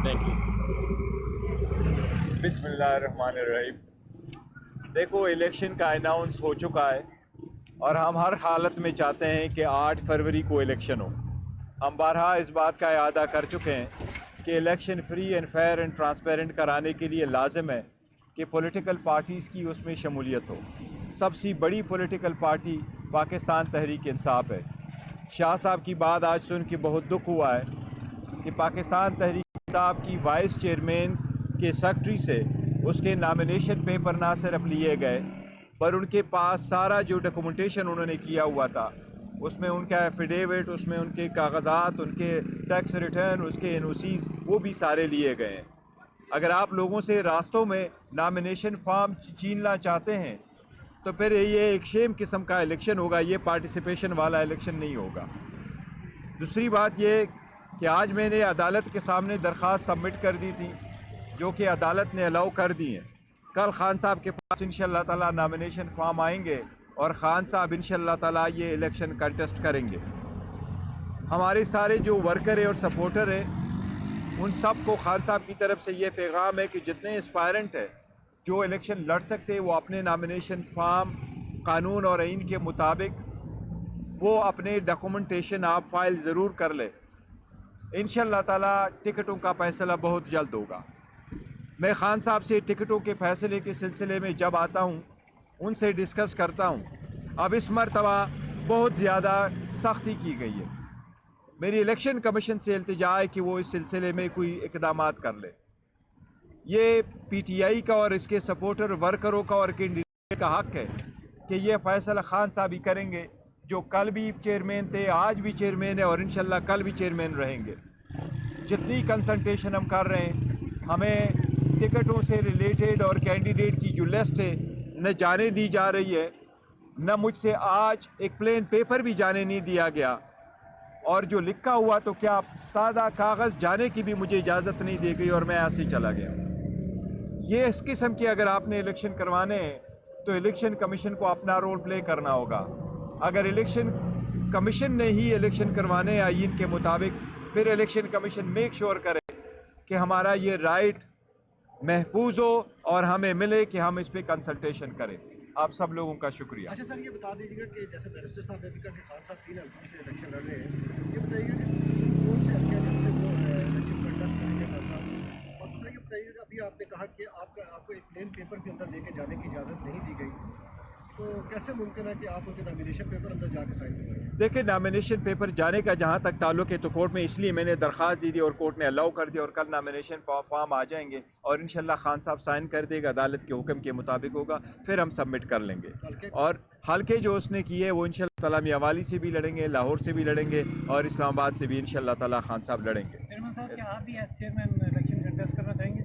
Thank you. बिस्मिल्लाहिर्रहमानिर्रहीम। देखो, election का अनाउंस हो चुका है और हम हर हालत में चाहते हैं कि 8 फरवरी को इलेक्शन हो। हम बारहा इस बात का इआदा कर चुके हैं कि election free and fair and transparent कराने के लिए लाजिम है कि पॉलिटिकल पार्टीज़ की उसमें शमूलियत हो। सबसे बड़ी पॉलिटिकल पार्टी पाकिस्तान तहरीक इंसाफ है। शाह साहब की बात आज सुन के बहुत दुख हुआ है कि पाकिस्तान तहरीक इंसाफ की वाइस चेयरमैन के सेक्रेटरी से उसके नामिनेशन पेपर ना सिर्फ लिए गए पर उनके पास सारा जो डॉक्यूमेंटेशन उन्होंने किया हुआ था, उसमें उनका एफिडेविट, उसमें उनके कागजात, उनके टैक्स रिटर्न, उसके एनओसीज, वो भी सारे लिए गए हैं। अगर आप लोगों से रास्तों में नामिनेशन फॉर्म छीनना चाहते हैं तो फिर ये एक शेम किस्म का इलेक्शन होगा, ये पार्टिसिपेशन वाला इलेक्शन नहीं होगा। दूसरी बात ये कि आज मैंने अदालत के सामने दरख्वास्त सबमिट कर दी थी, जो कि अदालत ने अलाउ कर दी हैं। कल खान साहब के पास इंशाअल्लाह ताला नामिनेशन फॉर्म आएंगे और खान साहब इंशाअल्लाह ताला ये इलेक्शन कंटेस्ट करेंगे। हमारे सारे जो वर्कर है और सपोर्टर है, उन सब को खान साहब की तरफ से ये पैगाम है कि जितने एस्पायरेंट है जो इलेक्शन लड़ सकते हैं, वो अपने नामिनेशन फॉर्म कानून और आइन के मुताबिक वो अपने डॉक्यूमेंटेशन आप फाइल ज़रूर कर ले। इंशाअल्लाह ताला टिकटों का फैसला बहुत जल्द होगा। मैं खान साहब से टिकटों के फैसले के सिलसिले में जब आता हूँ, उनसे डिस्कस करता हूँ। अब इस मरतबा बहुत ज़्यादा सख्ती की गई है। मेरी इलेक्शन कमीशन से इल्तिजा है कि वो इस सिलसिले में कोई इक़दामात कर ले। ये पीटीआई का और इसके सपोर्टर वर्करों का और कैंडिडेट का हक़ है कि ये फ़ैसला खान साहब ही करेंगे, जो कल भी चेयरमैन थे, आज भी चेयरमैन है और इंशाल्लाह कल भी चेयरमैन रहेंगे। जितनी कंसल्टेशन हम कर रहे हैं, हमें टिकटों से रिलेटेड और कैंडिडेट की जो लिस्ट है न जाने दी जा रही है, न मुझसे आज एक प्लेन पेपर भी जाने नहीं दिया गया, और जो लिखा हुआ तो क्या सादा कागज़ जाने की भी मुझे इजाज़त नहीं दी गई और मैं ऐसे ही चला गया। ये इस किस्म के अगर आपने इलेक्शन करवाने हैं तो इलेक्शन कमीशन को अपना रोल प्ले करना होगा। अगर इलेक्शन कमीशन ने ही इलेक्शन करवाने आईन के मुताबिक, फिर इलेक्शन कमीशन मेक श्योर करे कि हमारा ये राइट महफूज हो और हमें मिले कि हम इस पर कंसल्टेशन करें। आप सब लोगों का शुक्रिया। अच्छा सर, ये बता दीजिएगा कि जैसे बैरिस्टर साहब ने भी कहा कि खान साहब 3 हल्कों से इलेक्शन लड़ रहे हैं, ये बताइएगा कि कौन से हल्के जहाँ से वो इलेक्शन कंटेस्ट करेंगे खान साहब। और दूसरा ये बताइएगा, अभी आपने कहा कि आपको एक प्लेन पेपर के अंदर लेके जाने की इजाज़त नहीं दी गई, तो कैसे मुमकिन है कि आप उनके नामिनेशन पेपर अंदर जाके साइन करवाएंगे? देखिए, नामिनेशन पेपर जाने का जहाँ तक ताल्लुक है तो कोर्ट में इसलिए मैंने दरख्वास्त दी थी और कोर्ट ने अलाउ कर दिया और कल नामिनेशन फॉर्म आ जाएंगे और इंशाल्लाह खान साहब साइन कर देगा, अदालत के हुक्म के मुताबिक होगा, फिर हम सबमिट कर लेंगे। और हल्के जो उसने किए वो इंशाल्लाह ताला मियाँवाली से भी लड़ेंगे, लाहौर से भी लड़ेंगे और इस्लामाबाद से भी इंशाल्लाह ताला खान साहब लड़ेंगे।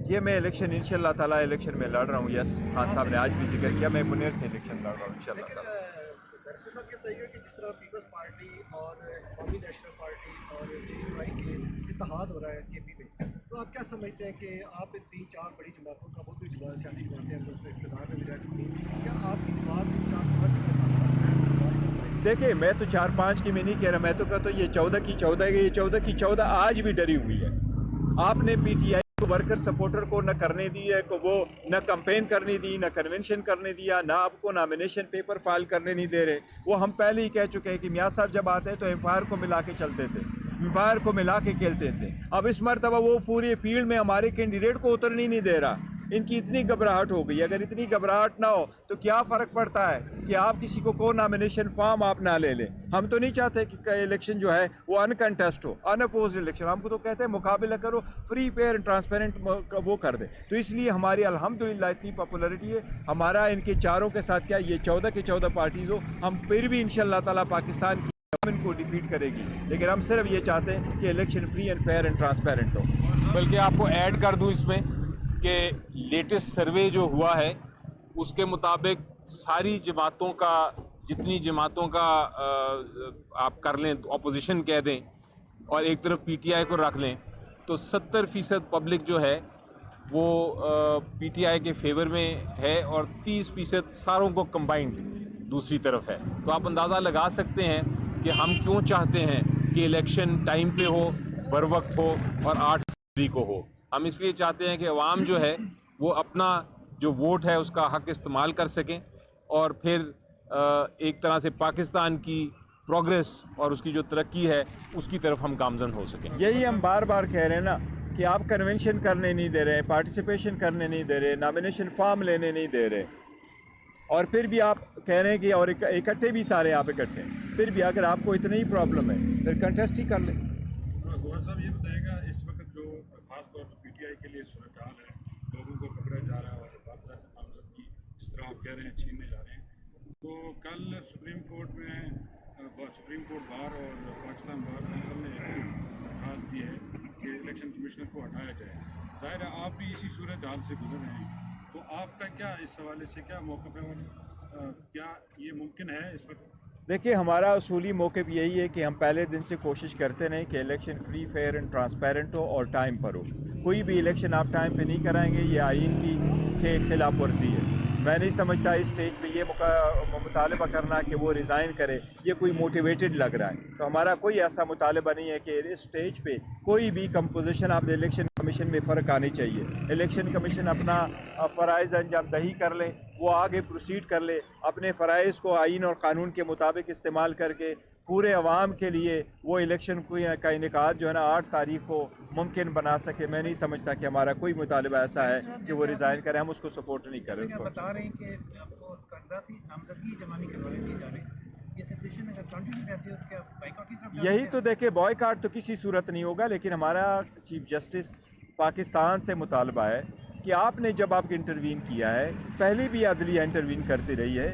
ये मैं इलेक्शन इंशाल्लाह ताला इलेक्शन में लड़ रहा हूँ। यस, खान साहब ने आज भी जिक्र किया, मैं मुनेर से इलेक्शन लड़ रहा हूँ इंशाल्लाह ताला। बैरिस्टर साहब ये बताइएगा कि जिस तरह पीपल्स पार्टी और कौमी नेशनल पार्टी और JUI के इत्तेहाद हो रहा है KP में, तो आप क्या समझते हैं कि आप इन 3-4 बड़ी जमातों का, बहुत बड़ी सियासी जमातें हैं जो इक़्तिदार में भी रह चुकी हैं, क्या आपकी जमात इन 4-5 का इत्तेहाद? देखिए, मैं तो 4-5 की में नहीं कह रहा, मैं तो कहता हूँ ये 14 की 14 है, ये 14 की 14 आज भी डरी हुई है। आपने PTI को वर्कर सपोर्टर को न करने दी है, को वो न कैंपेन करने दी, न कन्वेंशन करने दिया, ना आपको नामिनेशन पेपर फाइल करने नहीं दे रहे। वो हम पहले ही कह चुके हैं कि मियाँ साहब जब आते हैं तो एम्पायर को मिला के चलते थे, एम्पायर को मिला के खेलते थे। अब इस मरतबा वो पूरे फील्ड में हमारे कैंडिडेट को उतरने नहीं दे रहा। इनकी इतनी घबराहट हो गई। अगर इतनी घबराहट ना हो तो क्या फ़र्क पड़ता है कि आप किसी को नॉमिनेशन फॉर्म आप ना ले लें। हम तो नहीं चाहते कि इलेक्शन जो है वो अनकंटेस्ट हो, अनअपोज्ड इलेक्शन। हमको तो कहते हैं मुकाबला करो, फ्री फेयर ट्रांसपेरेंट वो कर दे। तो इसलिए हमारी अल्हम्दुलिल्लाह इतनी पॉपुलरिटी है। हमारा इनके चारों के साथ क्या, ये 14 के 14 पार्टीज़ हो, हम फिर भी इंशाअल्लाह ताला पाकिस्तान की गवर्नमेंट को डिफीट करेगी। लेकिन हम सिर्फ ये चाहते हैं कि election free and fair and transparent हो। बल्कि आपको ऐड कर दूं इसमें कि लेटेस्ट सर्वे जो हुआ है उसके मुताबिक सारी जमातों का, जितनी जमातों का आप कर लें, अपोजिशन कह दें और एक तरफ PTI को रख लें, तो 70% पब्लिक जो है वो PTI के फेवर में है और 30% सारों को कंबाइंड दूसरी तरफ है। तो आप अंदाज़ा लगा सकते हैं कि हम क्यों चाहते हैं कि इलेक्शन टाइम पे हो, बर वक्त हो और 8 फरवरी को हो। ہم اس لیے چاہتے ہیں کہ عوام جو ہے وہ اپنا جو ووٹ ہے اس کا حق استعمال کر سکیں اور پھر ایک طرح سے پاکستان کی پروگریس اور اس کی جو ترقی ہے اس کی طرف ہم گامزن ہو سکیں. یہی ہم بار بار کہہ رہے ہیں نا کہ آپ کنونشن کرنے نہیں دے رہے، پارٹیسپیشن کرنے نہیں دے رہے، نامینیشن فارم لینے نہیں دے رہے، اور پھر بھی آپ کہہ رہے ہیں کہ اور اکٹھے بھی سارے آپ اکٹھے ہیں. پھر بھی اگر آپ کو اتنا ہی پرابلم ہے پھر کنٹیسٹ ہی کر لیں. گوہر صاحب یہ بتائے گا اس وقت جو خاص طور پر پی ٹی آئی کے لیے صورتحال ہے، لوگوں کو پکڑا جا رہا ہے اور حفاظت نامزد کی جس طرح آپ کہہ رہے ہیں چھیننے جا رہے ہیں، تو کل سپریم کورٹ بار اور پاکستان بار کونسل نے درخواست دی ہے کہ الیکشن کمیشنر کو ہٹایا جائے. ظاہر ہے آپ بھی اسی صورت حال سے گزر رہے ہیں، تو آپ کا کیا اس حوالے سے کیا موقف ہے اور کیا یہ ممکن ہے اس وقت؟ دیکھیے ہمارا اصولی موقف یہی ہے کہ ہم پہلے دن سے کوشش کرتے رہیں کہ election free fair and transparent ہو اور ٹائم پر ہو. کوئی بھی الیکشن آپ ٹائم پہ نہیں کرائیں گے یہ آئین کی خلاف ورزی ہے. میں نہیں سمجھتا اس سٹیج پہ یہ مطالبہ کرنا کہ وہ ریزائن کرے یہ کوئی موٹیویٹڈ لگ رہا ہے. تو ہمارا کوئی ایسا مطالبہ نہیں ہے کہ اس سٹیج پہ کوئی بھی کمپوزیشن آپ الیکشن کمیشن میں فرق آنی چاہیے. الیکشن کمیشن اپنا فرائض انجام دہی کر لیں، وہ آگے پروسیڈ کر لے، اپنے فرائض کو آئین اور قانون کے مطابق استعمال کر کے پورے عوام کے لیے وہ الیکشن کا انعقاد جو ہے نا 8 تاریخ کو ممکن بنا سکے. میں نہیں سمجھتا کہ ہمارا کوئی مطالبہ ایسا ہے کہ وہ ریزائن کریں، ہم اس کو سپورٹ نہیں کریں. آپ بتا رہے ہیں کہ آپ کو کاغذاتی نامزدگی جمع نہیں کروانے دی جا رہی، یہ سچویشن اگر کنٹینیو رہتی ہے تو کیا بائیکاٹ کی طرف یہی تو دیکھیں بوائے کاٹ تو کسی صورت نہیں ہوگا، لیکن ہمارا چیف جسٹس پاکستان سے مطالبہ ہے کہ آپ نے جب آپ انٹروین کیا ہے، پہلے بھی عدلیہ انٹروین کرتی رہی ہے،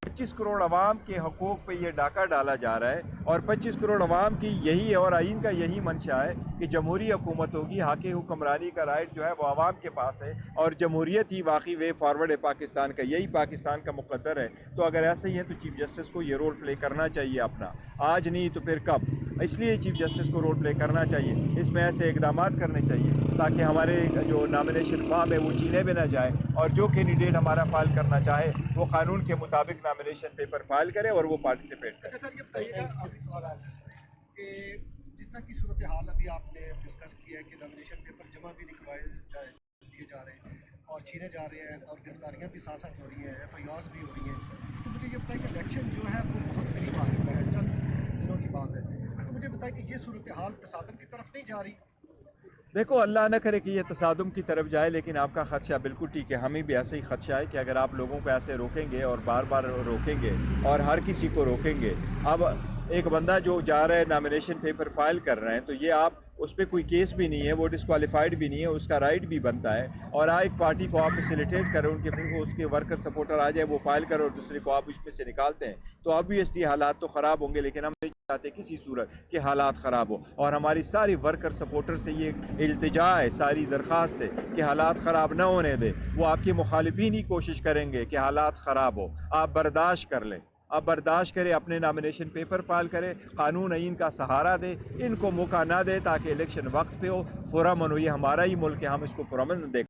25 کروڑ عوام کے حقوق پہ یہ ڈاکہ ڈالا جا رہا ہے اور 25 کروڑ عوام کی یہی اور آئین کا یہی منشا ہے کہ جمہوری حکومت ہوگی. حق حکمرانی کا رائٹ جو ہے وہ عوام کے پاس ہے اور جمہوریت ہی واقعی وے فارورڈ ہے پاکستان کا، یہی پاکستان کا مقدر ہے. تو اگر ایسا ہی ہے تو چیف جسٹس کو یہ رول پلے کرنا چاہیے اپنا، آج نہیں تو پھر کب. اس لیے چیف جسٹس کو رول پلے کرنا چاہیے، اس میں ایسے اقدامات کرنے چاہیے تاکہ ہمارے جو نامینیشن فارم ہے وہ چینے بھی نہ جائے اور جو کینڈیڈیٹ ہمارا فائل کرنا چاہے وہ قانون کے مطابق نامینیشن پیپر فائل کرے اور وہ پارٹیسپیٹ کرے. اچھا سر یہ بتائیے گا آخری سوال آپ سے سر کہ جس طرح کی صورتحال ابھی آپ نے ڈسکس کیا ہے کہ نامینیشن پیپر جمع بھی نہیں کروائے دیے جا رہے ہیں اور چھینے جا رہے ہیں اور گرفتاریاں بھی ساتھ ساتھ ہو رہی ہیں، ایف آئی آرز بھی ہو رہی ہیں، تو مجھے یہ بتائیں کہ الیکشن جو ہے وہ بہت قریب آ چکا ہے، چند دنوں کی بات ہے، تو مجھے بتائیں کہ یہ صورتحال تصادم کی طرف نہیں جا رہی؟ دیکھو اللہ نہ کرے کہ یہ تصادم کی طرف جائے، لیکن آپ کا خدشہ بالکل ٹھیک ہے. ہمیں بھی ایسے ہی خدشہ ہے کہ اگر آپ لوگوں کو ایسے روکیں گے اور بار بار روکیں گے اور ہر کسی کو روکیں گے، اب ایک بندہ جو جا رہا ہے نامینیشن پیپر فائل کر رہے ہیں تو یہ آپ اس پہ کوئی کیس بھی نہیں ہے، وہ ڈسکوالیفائڈ بھی نہیں ہے، اس کا رائٹ بھی بنتا ہے. اور ایک پارٹی کو آپ فیسیلیٹیٹ کریں، ان کے اس کے ورکر سپورٹر آ جائے وہ فائل کرو اور دوسرے کو آپ اس میں سے نکالتے ہیں تو obviously حالات تو خراب ہوں گے. لیکن ہم نہیں چاہتے کسی صورت کہ حالات خراب ہو، اور ہماری ساری ورکر سپورٹر سے یہ التجا ہے، ساری درخواست ہے کہ حالات خراب نہ ہونے دیں. وہ آپ کے مخالفین ہی کوشش کریں گے کہ حالات خراب ہو، آپ برداشت کر لیں، آپ برداشت کریں، اپنے نامینیشن پیپر فائل کریں، قانون آئین کا سہارا دے، ان کو موقع نہ دے تاکہ الیکشن وقت پہ ہو، پرامن ہو. یہ ہمارا ہی ملک ہے، ہم اس کو پرامن دیکھ